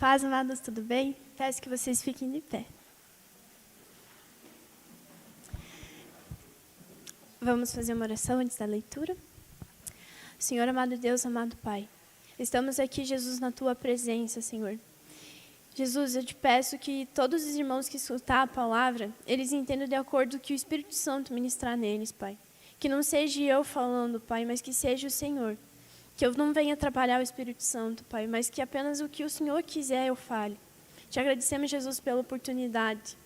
Paz, amados, tudo bem? Peço que vocês fiquem de pé. Vamos fazer uma oração antes da leitura? Senhor, amado Deus, amado Pai, estamos aqui, Jesus, na Tua presença, Senhor. Jesus, eu te peço que todos os irmãos que escutar a palavra, eles entendam de acordo com o que o Espírito Santo ministrar neles, Pai. Que não seja eu falando, Pai, mas que seja o Senhor. Que eu não venha atrapalhar o Espírito Santo, Pai, mas que apenas o que o Senhor quiser eu fale. Te agradecemos, Jesus, pela oportunidade.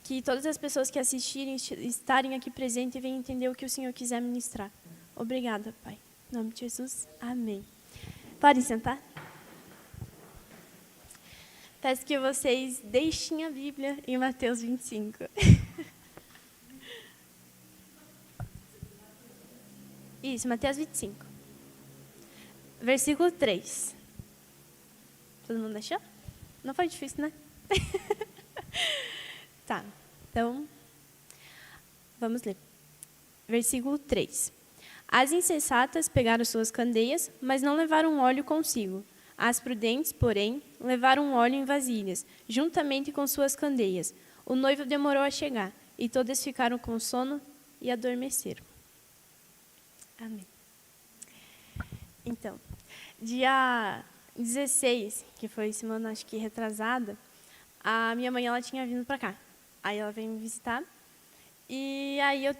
Que todas as pessoas que assistirem, estarem aqui presentes e venham entender o que o Senhor quiser ministrar. Obrigada, Pai. Em nome de Jesus, amém. Podem sentar? Peço que vocês deixem a Bíblia em Mateus 25. Isso, Mateus 25. Versículo 3. Todo mundo achou? Não foi difícil, né? Tá, então, vamos ler. Versículo 3. As insensatas pegaram suas candeias, mas não levaram óleo consigo. As prudentes, porém, levaram óleo em vasilhas, juntamente com suas candeias. O noivo demorou a chegar, e todas ficaram com sono e adormeceram. Amém. Então, dia 16, que foi semana, acho que retrasada, a minha mãe, ela tinha vindo para cá. Aí ela veio me visitar. E aí eu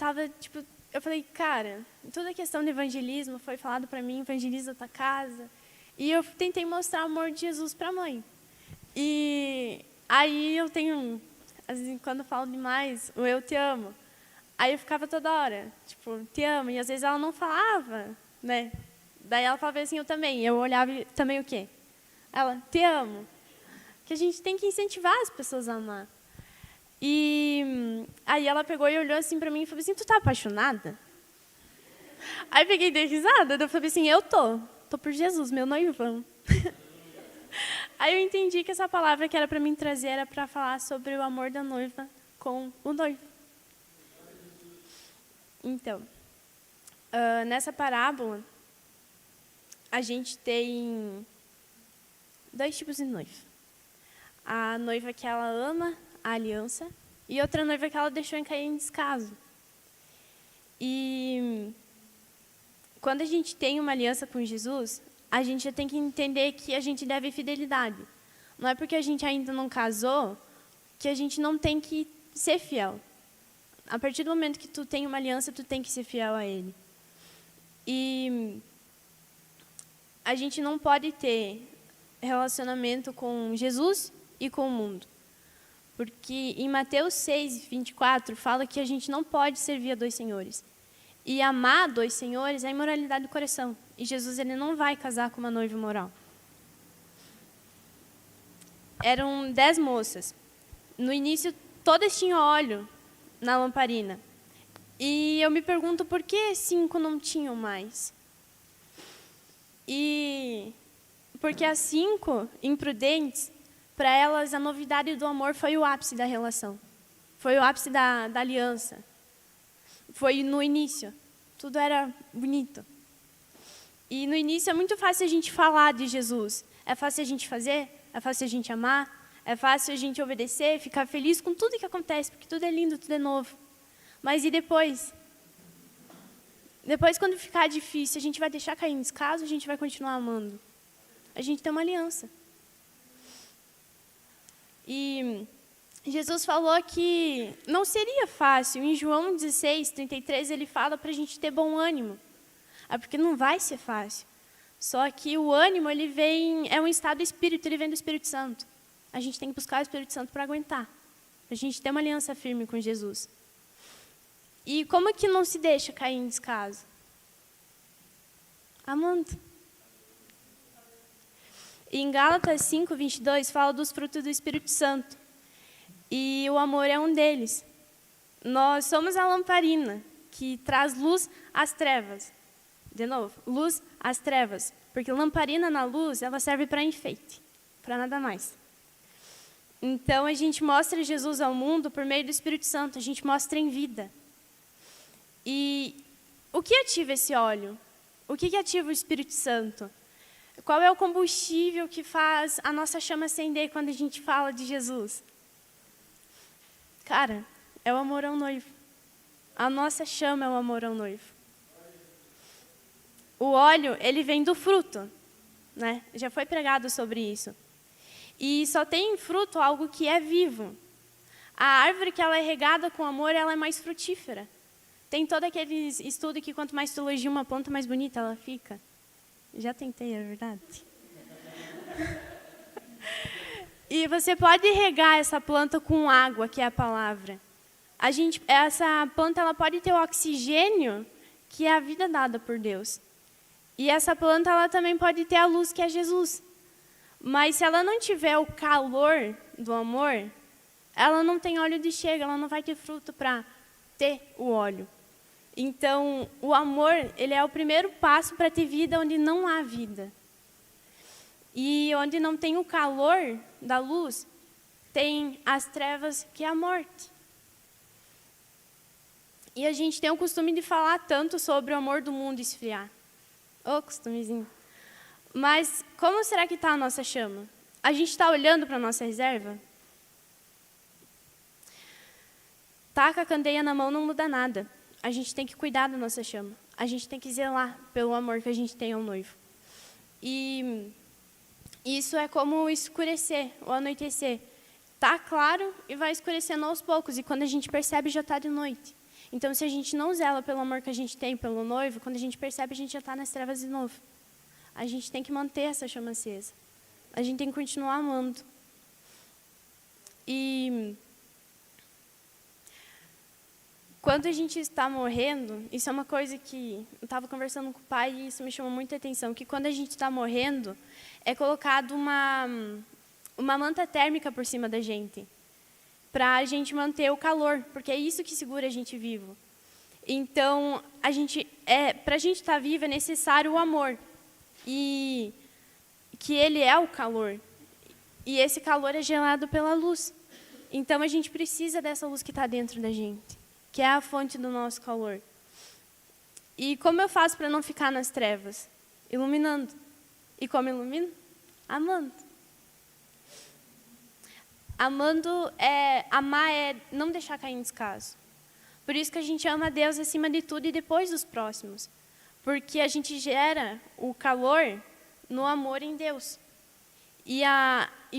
falei, cara, toda a questão do evangelismo foi falado para mim, evangeliza a tua casa. E eu tentei mostrar o amor de Jesus para a mãe. E aí eu tenho, às vezes, quando eu falo demais, o eu te amo. Aí eu ficava toda hora, te amo. E às vezes ela não falava, né? Daí ela falava assim, eu também. Eu olhava e também o quê? Ela, te amo. Que a gente tem que incentivar as pessoas a amar. E aí ela pegou e olhou assim para mim e falou assim, tu tá apaixonada? Aí peguei e dei risada. Eu falei assim, eu tô por Jesus, meu noivão. Aí eu entendi que essa palavra que era para mim trazer era para falar sobre o amor da noiva com o noivo. Então, nessa parábola, a gente tem 2 tipos de noiva. A noiva que ela ama a aliança e outra noiva que ela deixou cair em descaso. E quando a gente tem uma aliança com Jesus, a gente já tem que entender que a gente deve fidelidade. Não é porque a gente ainda não casou que a gente não tem que ser fiel. A partir do momento que tu tem uma aliança, tu tem que ser fiel a Ele. E a gente não pode ter relacionamento com Jesus e com o mundo. Porque em Mateus 6, 24, fala que a gente não pode servir a 2 senhores. E amar 2 senhores é imoralidade do coração. E Jesus, ele não vai casar com uma noiva imoral. Eram 10 moças. No início, todas tinham óleo na lamparina. E eu me pergunto por que 5 não tinham mais? E porque as 5 imprudentes, para elas a novidade do amor foi o ápice da relação. Foi o ápice da aliança. Foi no início. Tudo era bonito. E no início é muito fácil a gente falar de Jesus. É fácil a gente fazer, é fácil a gente amar, é fácil a gente obedecer, ficar feliz com tudo que acontece, porque tudo é lindo, tudo é novo. Mas e depois? Depois, quando ficar difícil, a gente vai deixar cair em descaso, a gente vai continuar amando. A gente tem uma aliança. E Jesus falou que não seria fácil. Em João 16, 33, ele fala para a gente ter bom ânimo. Porque não vai ser fácil. Só que o ânimo, ele vem, é um estado do Espírito, ele vem do Espírito Santo. A gente tem que buscar o Espírito Santo para aguentar. A gente tem uma aliança firme com Jesus. E como que não se deixa cair em descaso? Amando. E em Gálatas 5, 22, fala dos frutos do Espírito Santo. E o amor é um deles. Nós somos a lamparina que traz luz às trevas. De novo, luz às trevas. Porque lamparina na luz, ela serve para enfeite, para nada mais. Então, a gente mostra Jesus ao mundo por meio do Espírito Santo. A gente mostra em vida. E o que ativa esse óleo? O que ativa o Espírito Santo? Qual é o combustível que faz a nossa chama acender quando a gente fala de Jesus? Cara, é o amor ao noivo. A nossa chama é o amor ao noivo. O óleo, ele vem do fruto, né? Já foi pregado sobre isso. E só tem fruto algo que é vivo. A árvore que ela é regada com amor, ela é mais frutífera. Tem todo aquele estudo que quanto mais tu elogia uma planta, mais bonita ela fica. Já tentei, é verdade? E você pode regar essa planta com água, que é a palavra. Essa planta ela pode ter o oxigênio, que é a vida dada por Deus. E essa planta ela também pode ter a luz, que é Jesus. Mas se ela não tiver o calor do amor, ela não tem óleo de chega, ela não vai ter fruto para ter o óleo. Então, o amor, ele é o primeiro passo para ter vida onde não há vida. E onde não tem o calor da luz, tem as trevas, que é a morte. E a gente tem o costume de falar tanto sobre o amor do mundo esfriar. Ô, costumezinho. Mas como será que está a nossa chama? A gente está olhando para a nossa reserva? Tá com a candeia na mão não muda nada. A gente tem que cuidar da nossa chama. A gente tem que zelar pelo amor que a gente tem ao noivo. E isso é como escurecer, o anoitecer. Tá claro e vai escurecendo aos poucos. E quando a gente percebe, já está de noite. Então, se a gente não zela pelo amor que a gente tem pelo noivo, quando a gente percebe, a gente já está nas trevas de novo. A gente tem que manter essa chama acesa. A gente tem que continuar amando. E quando a gente está morrendo, isso é uma coisa que eu estava conversando com o pai e isso me chamou muita atenção, que quando a gente está morrendo, é colocado uma manta térmica por cima da gente, para a gente manter o calor, porque é isso que segura a gente vivo. Então, para a gente estar vivo é necessário o amor, e que ele é o calor, e esse calor é gelado pela luz. Então, a gente precisa dessa luz que está dentro da gente, que é a fonte do nosso calor. E como eu faço para não ficar nas trevas? Iluminando. E como ilumino? Amando. Amar é não deixar cair em descaso. Por isso que a gente ama Deus acima de tudo e depois dos próximos. Porque a gente gera o calor no amor em Deus. E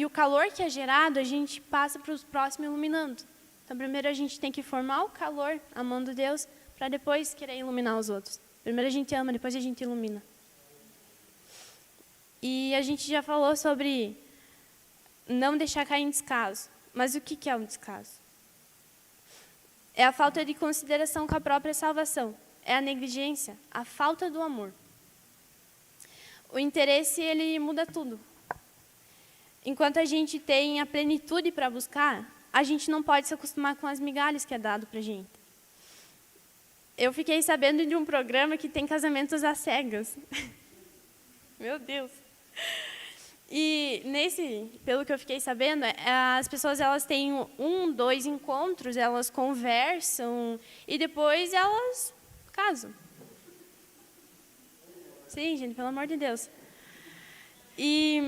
o calor que é gerado, a gente passa para os próximos iluminando. Então, primeiro a gente tem que formar o calor, amando Deus, para depois querer iluminar os outros. Primeiro a gente ama, depois a gente ilumina. E a gente já falou sobre não deixar cair em descaso. Mas o que é um descaso? É a falta de consideração com a própria salvação. É a negligência, a falta do amor. O interesse, ele muda tudo. Enquanto a gente tem a plenitude para buscar, a gente não pode se acostumar com as migalhas que é dado para a gente. Eu fiquei sabendo de um programa que tem casamentos às cegas. Meu Deus! E pelo que eu fiquei sabendo, as pessoas elas têm 1, 2 encontros, elas conversam e depois elas casam. Sim, gente, pelo amor de Deus. E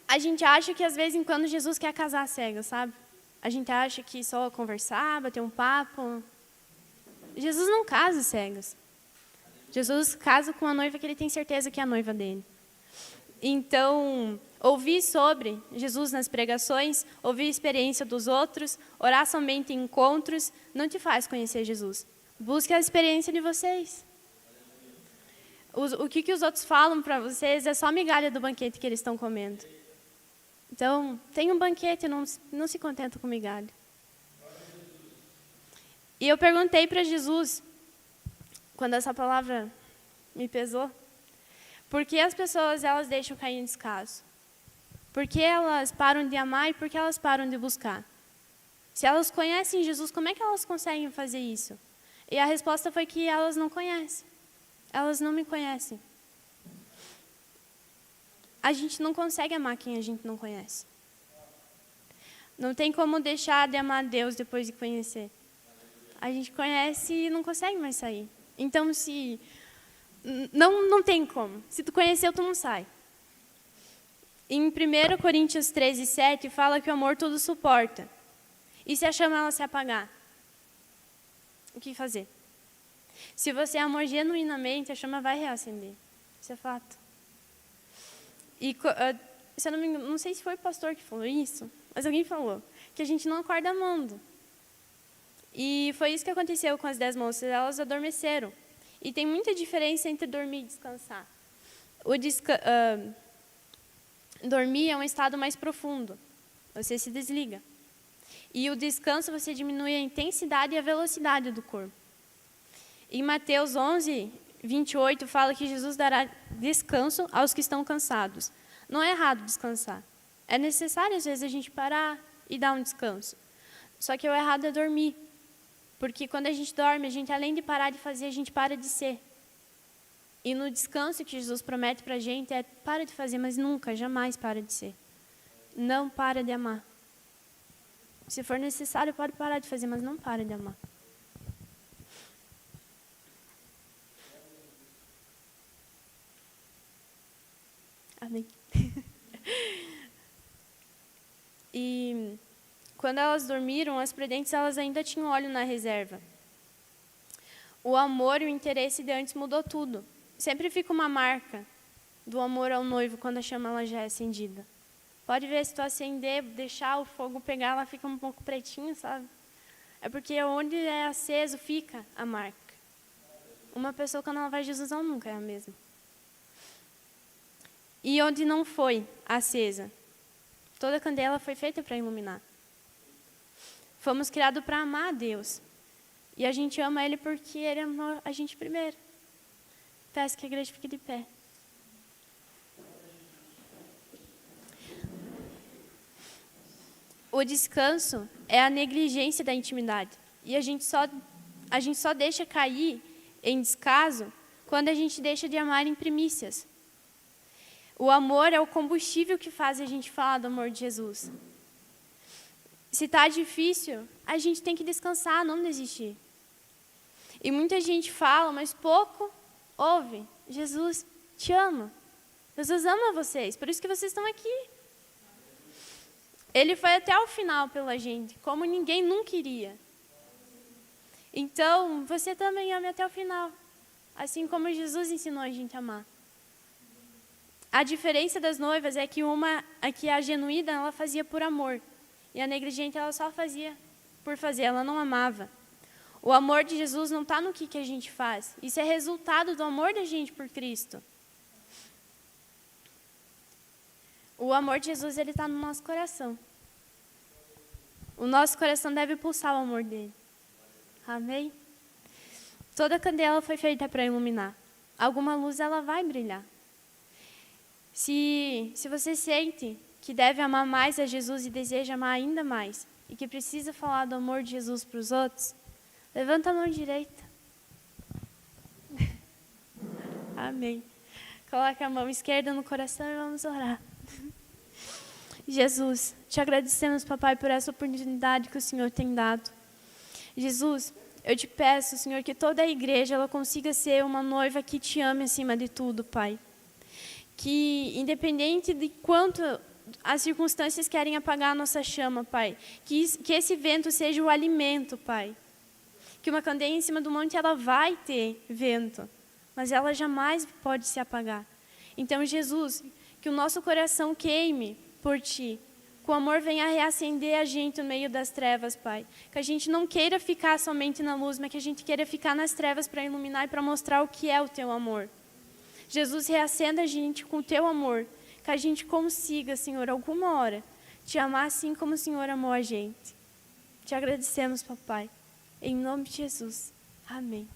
a gente acha que, às vezes em quando, Jesus quer casar às cegas, sabe? A gente acha que só conversar, bater um papo. Jesus não casa às cegas. Jesus casa com a noiva que ele tem certeza que é a noiva dele. Então, ouvir sobre Jesus nas pregações, ouvir a experiência dos outros, orar somente em encontros, não te faz conhecer Jesus. Busque a experiência de vocês. O que os outros falam para vocês é só migalha do banquete que eles estão comendo. Então, tem um banquete, não se contenta com migalha. E eu perguntei para Jesus, quando essa palavra me pesou, por que as pessoas elas deixam cair em descaso? Por que elas param de amar e por que elas param de buscar? Se elas conhecem Jesus, como é que elas conseguem fazer isso? E a resposta foi que elas não conhecem. Elas não me conhecem. A gente não consegue amar quem a gente não conhece. Não tem como deixar de amar Deus depois de conhecer. A gente conhece e não consegue mais sair. Então, se Não tem como. Se tu conheceu, tu não sai. Em 1 Coríntios 13:7 fala que o amor tudo suporta. E se a chama ela se apagar? O que fazer? Se você amor genuinamente, a chama vai reacender. Isso é fato. E se eu não me engano, não sei se foi o pastor que falou isso, mas alguém falou que a gente não acorda amando. E foi isso que aconteceu com as 10 moças, elas adormeceram. E tem muita diferença entre dormir e descansar. Dormir é um estado mais profundo, você se desliga. E o descanso, você diminui a intensidade e a velocidade do corpo. Em Mateus 11:28 fala que Jesus dará descanso aos que estão cansados. Não é errado descansar. É necessário, às vezes, a gente parar e dar um descanso. Só que o errado é dormir. Porque quando a gente dorme, a gente, além de parar de fazer, a gente para de ser. E no descanso que Jesus promete para a gente é para de fazer, mas nunca, jamais para de ser. Não para de amar. Se for necessário, pode parar de fazer, mas não para de amar. Amém. E quando elas dormiram, as prudentes elas ainda tinham óleo na reserva. O amor e o interesse de antes mudou tudo. Sempre fica uma marca do amor ao noivo quando a chama ela já é acendida. Pode ver, se tu acender, deixar o fogo pegar, ela fica um pouco pretinha, sabe? É porque onde é aceso fica a marca. Uma pessoa, quando ela vai a Jesus, ela nunca é a mesma. E onde não foi acesa, toda candela foi feita para iluminar. Fomos criados para amar a Deus. E a gente ama Ele porque Ele amou a gente primeiro. Peço que a igreja fique de pé. O descanso é a negligência da intimidade. E a gente só deixa cair em descaso quando a gente deixa de amar em primícias. O amor é o combustível que faz a gente falar do amor de Jesus. Se está difícil, a gente tem que descansar, não desistir. E muita gente fala, mas pouco ouve. Jesus te ama. Jesus ama vocês, por isso que vocês estão aqui. Ele foi até o final pela gente, como ninguém nunca iria. Então, você também ame até o final, assim como Jesus ensinou a gente a amar. A diferença das noivas é que a genuína, ela fazia por amor. E a negligente, ela só fazia por fazer, ela não amava. O amor de Jesus não está no que a gente faz. Isso é resultado do amor da gente por Cristo. O amor de Jesus, ele está no nosso coração. O nosso coração deve pulsar o amor dele. Amém? Toda candela foi feita para iluminar. Alguma luz, ela vai brilhar. Se você sente que deve amar mais a Jesus e deseja amar ainda mais, e que precisa falar do amor de Jesus para os outros, levanta a mão direita. Amém. Coloca a mão esquerda no coração e vamos orar. Jesus, te agradecemos, papai, por essa oportunidade que o Senhor tem dado. Jesus, eu te peço, Senhor, que toda a igreja ela consiga ser uma noiva que te ame acima de tudo, Pai. Que, independente de quanto as circunstâncias querem apagar a nossa chama, Pai, que esse vento seja o alimento, Pai. Que uma candeia em cima do monte, ela vai ter vento, mas ela jamais pode se apagar. Então, Jesus, que o nosso coração queime por Ti, que o amor venha a reacender a gente no meio das trevas, Pai. Que a gente não queira ficar somente na luz, mas que a gente queira ficar nas trevas para iluminar e para mostrar o que é o Teu amor. Jesus, reacenda a gente com o Teu amor, que a gente consiga, Senhor, alguma hora, Te amar assim como o Senhor amou a gente. Te agradecemos, papai. Em nome de Jesus. Amém.